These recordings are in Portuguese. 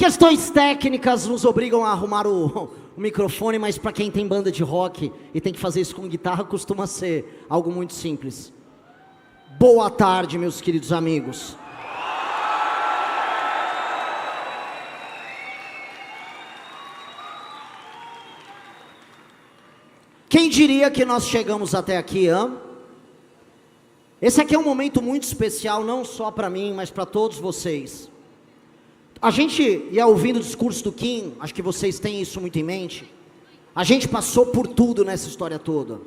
Questões técnicas nos obrigam a arrumar o microfone, mas para quem tem banda de rock e tem que fazer isso com guitarra, costuma ser algo muito simples. Boa tarde, meus queridos amigos. Quem diria que nós chegamos até aqui, hein? Esse aqui é um momento muito especial, não só para mim, mas para todos vocês. A gente ia ouvindo o discurso do Kim, acho que vocês têm isso muito em mente. A gente passou por tudo nessa história toda.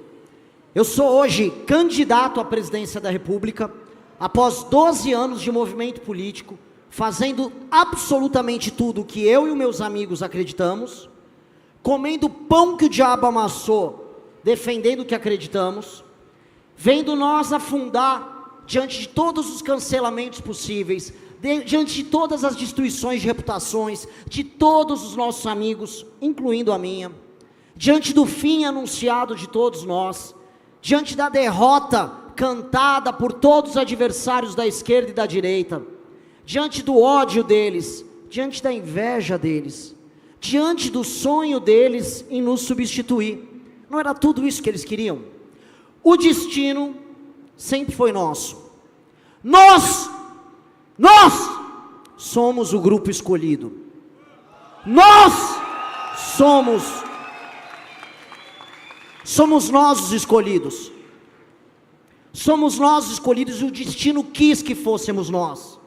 Eu sou hoje candidato à presidência da República, após 12 anos de movimento político, fazendo absolutamente tudo o que eu e os meus amigos acreditamos, comendo pão que o diabo amassou, defendendo o que acreditamos, vendo nós afundar diante de todos os cancelamentos possíveis, diante de todas as destruições de reputações, de todos os nossos amigos, incluindo a minha, diante do fim anunciado de todos nós, diante da derrota cantada por todos os adversários da esquerda e da direita, diante do ódio deles, diante da inveja deles, diante do sonho deles em nos substituir. Não era tudo isso que eles queriam? O destino sempre foi nosso. Nós somos o grupo escolhido. Nós somos nós os escolhidos. Somos nós os escolhidos e o destino quis que fôssemos nós.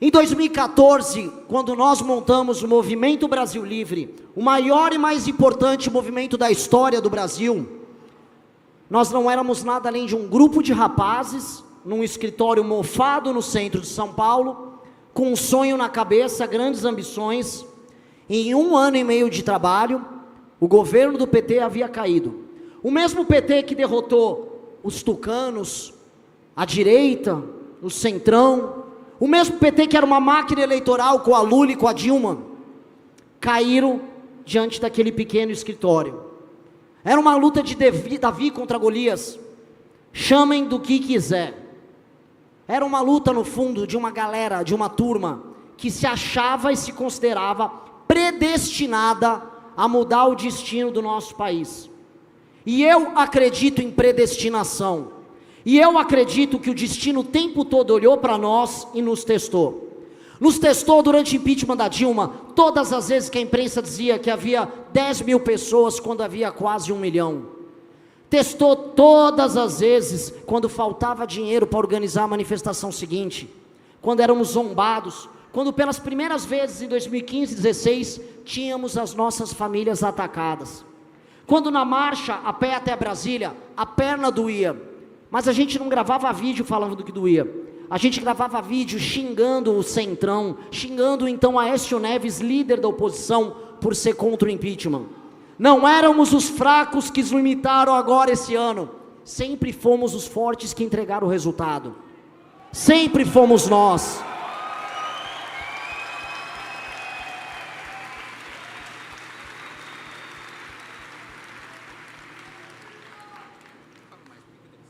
Em 2014, quando nós montamos o Movimento Brasil Livre, o maior e mais importante movimento da história do Brasil, nós não éramos nada além de um grupo de rapazes, num escritório mofado no centro de São Paulo, com um sonho na cabeça, grandes ambições. Em 1 ano e meio de trabalho, o governo do PT havia caído. O mesmo PT que derrotou os tucanos, a direita, o centrão, o mesmo PT que era uma máquina eleitoral com a Lula e com a Dilma, caíram diante daquele pequeno escritório. Era uma luta de Davi contra Golias, chamem do que quiser. Era uma luta no fundo de uma galera, de uma turma, que se achava e se considerava predestinada a mudar o destino do nosso país. E eu acredito em predestinação. E eu acredito que o destino o tempo todo olhou para nós e nos testou. Nos testou durante o impeachment da Dilma, todas as vezes que a imprensa dizia que havia 10 mil pessoas, quando havia quase 1 milhão. Testou todas as vezes quando faltava dinheiro para organizar a manifestação seguinte, quando éramos zombados, quando pelas primeiras vezes em 2015 e 2016, tínhamos as nossas famílias atacadas. Quando na marcha, a pé até Brasília, a perna doía. Mas a gente não gravava vídeo falando do que doía. A gente gravava vídeo xingando o Centrão, xingando então Aécio Neves, líder da oposição, por ser contra o impeachment. Não éramos os fracos que nos limitaram agora esse ano. Sempre fomos os fortes que entregaram o resultado. Sempre fomos nós.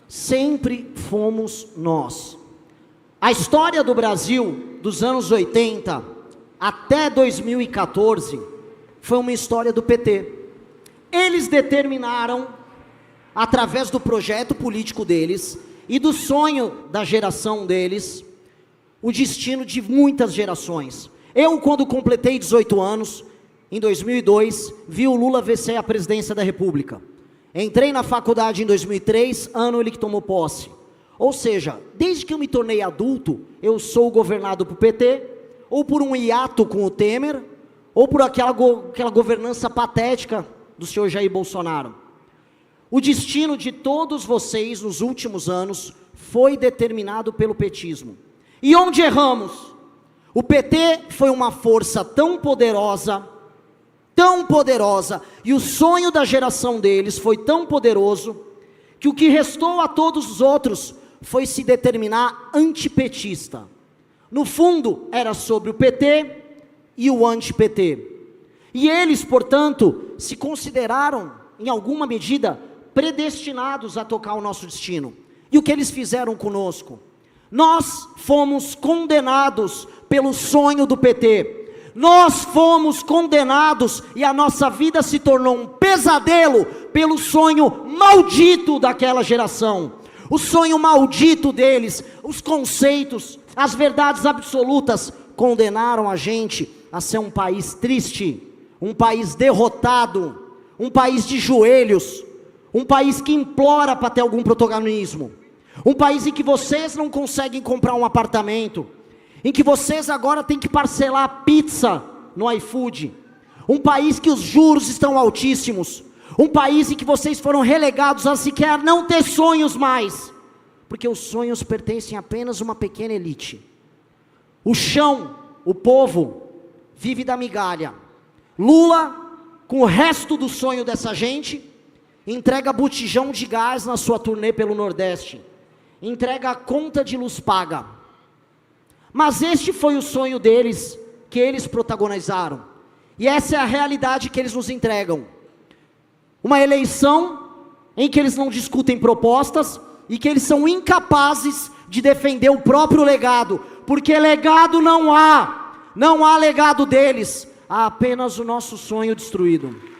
Sempre fomos nós. A história do Brasil, dos anos 80 até 2014, foi uma história do PT. Eles determinaram, através do projeto político deles, e do sonho da geração deles, o destino de muitas gerações. Eu, quando completei 18 anos, em 2002, vi o Lula vencer a presidência da República. Entrei na faculdade em 2003, ano ele que tomou posse. Ou seja, desde que eu me tornei adulto, eu sou governado por PT, ou por um hiato com o Temer, ou por aquela governança patética do senhor Jair Bolsonaro. O destino de todos vocês nos últimos anos foi determinado pelo petismo. E onde erramos? O PT foi uma força tão poderosa, e o sonho da geração deles foi tão poderoso, que o que restou a todos os outros foi se determinar antipetista. No fundo, era sobre o PT e o anti-PT. E eles, portanto, se consideraram, em alguma medida, predestinados a tocar o nosso destino. E o que eles fizeram conosco? Nós fomos condenados pelo sonho do PT. Nós fomos condenados e a nossa vida se tornou um pesadelo pelo sonho maldito daquela geração. O sonho maldito deles, os conceitos, as verdades absolutas condenaram a gente a ser um país triste, um país derrotado, um país de joelhos, um país que implora para ter algum protagonismo, um país em que vocês não conseguem comprar um apartamento, em que vocês agora têm que parcelar a pizza no iFood, um país que os juros estão altíssimos, um país em que vocês foram relegados a sequer não ter sonhos mais, porque os sonhos pertencem apenas a uma pequena elite. O chão, o povo, vive da migalha. Lula, com o resto do sonho dessa gente, entrega botijão de gás na sua turnê pelo Nordeste, entrega a conta de luz paga. Mas este foi o sonho deles, que eles protagonizaram, e essa é a realidade que eles nos entregam. Uma eleição em que eles não discutem propostas, e que eles são incapazes de defender o próprio legado, porque legado não há legado deles, há apenas o nosso sonho destruído.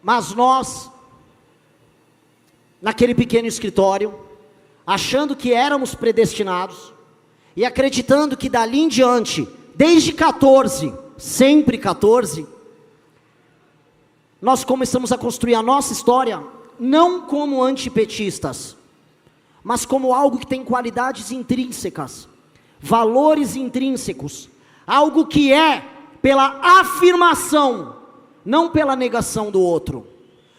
Mas nós, naquele pequeno escritório, achando que éramos predestinados, e acreditando que dali em diante, desde 14, sempre 14, nós começamos a construir a nossa história, não como antipetistas, mas como algo que tem qualidades intrínsecas, valores intrínsecos, algo que é pela afirmação, não pela negação do outro.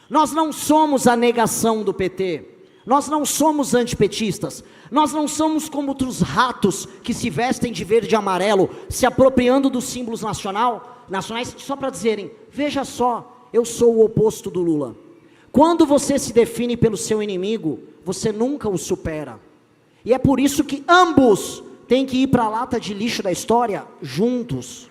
Nós não somos a negação do PT, nós não somos antipetistas, nós não somos como outros ratos que se vestem de verde e amarelo, se apropriando dos símbolos nacionais, só para dizerem, veja só, eu sou o oposto do Lula. Quando você se define pelo seu inimigo, você nunca o supera, e é por isso que ambos têm que ir para a lata de lixo da história, juntos.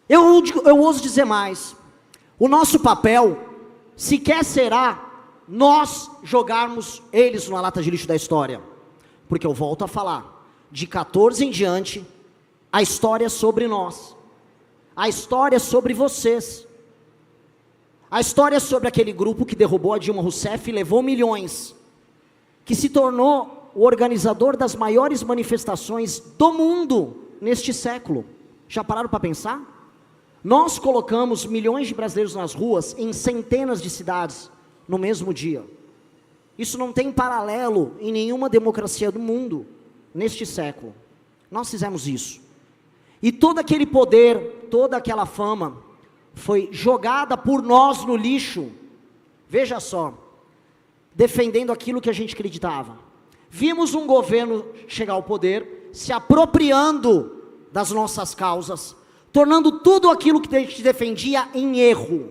Eu ouso dizer mais, o nosso papel sequer será nós jogarmos eles na lata de lixo da história, porque eu volto a falar, de 14 em diante, a história é sobre nós, a história é sobre vocês, a história é sobre aquele grupo que derrubou a Dilma Rousseff e levou milhões, que se tornou o organizador das maiores manifestações do mundo neste século. Já pararam para pensar? Nós colocamos milhões de brasileiros nas ruas, em centenas de cidades, no mesmo dia. Isso não tem paralelo em nenhuma democracia do mundo, neste século. Nós fizemos isso. E todo aquele poder, toda aquela fama, foi jogada por nós no lixo. Veja só, defendendo aquilo que a gente acreditava. Vimos um governo chegar ao poder, se apropriando das nossas causas, tornando tudo aquilo que a gente defendia em erro,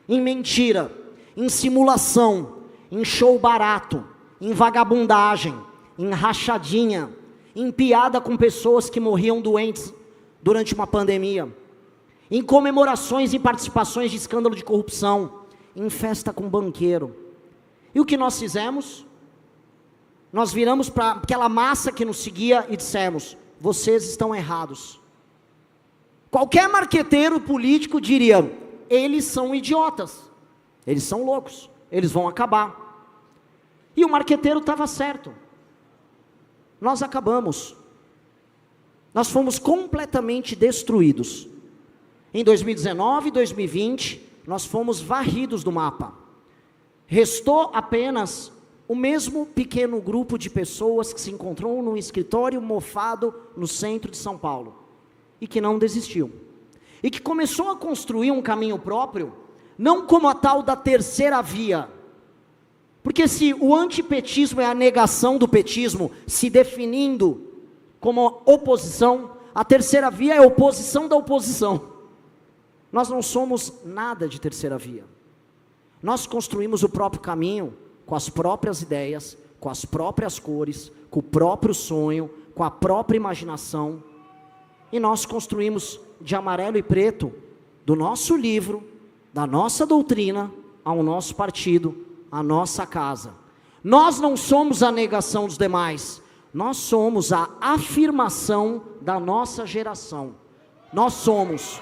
em mentira, em simulação, em show barato, em vagabundagem, em rachadinha, em piada com pessoas que morriam doentes durante uma pandemia, em comemorações e participações de escândalo de corrupção, em festa com banqueiro. E o que nós fizemos? Nós viramos para aquela massa que nos seguia e dissemos, vocês estão errados. Qualquer marqueteiro político diria, eles são idiotas, eles são loucos, eles vão acabar. E o marqueteiro estava certo. Nós acabamos. Nós fomos completamente destruídos. Em 2019 e 2020, nós fomos varridos do mapa. Restou apenas o mesmo pequeno grupo de pessoas que se encontrou num escritório mofado no centro de São Paulo. E que não desistiu, e que começou a construir um caminho próprio, não como a tal da terceira via. Porque se o antipetismo é a negação do petismo, se definindo como oposição, a terceira via é a oposição da oposição. Nós não somos nada de terceira via. Nós construímos o próprio caminho, com as próprias ideias, com as próprias cores, com o próprio sonho, com a própria imaginação. E nós construímos de amarelo e preto, do nosso livro, da nossa doutrina, ao nosso partido, a nossa casa. Nós não somos a negação dos demais, nós somos a afirmação da nossa geração. Nós somos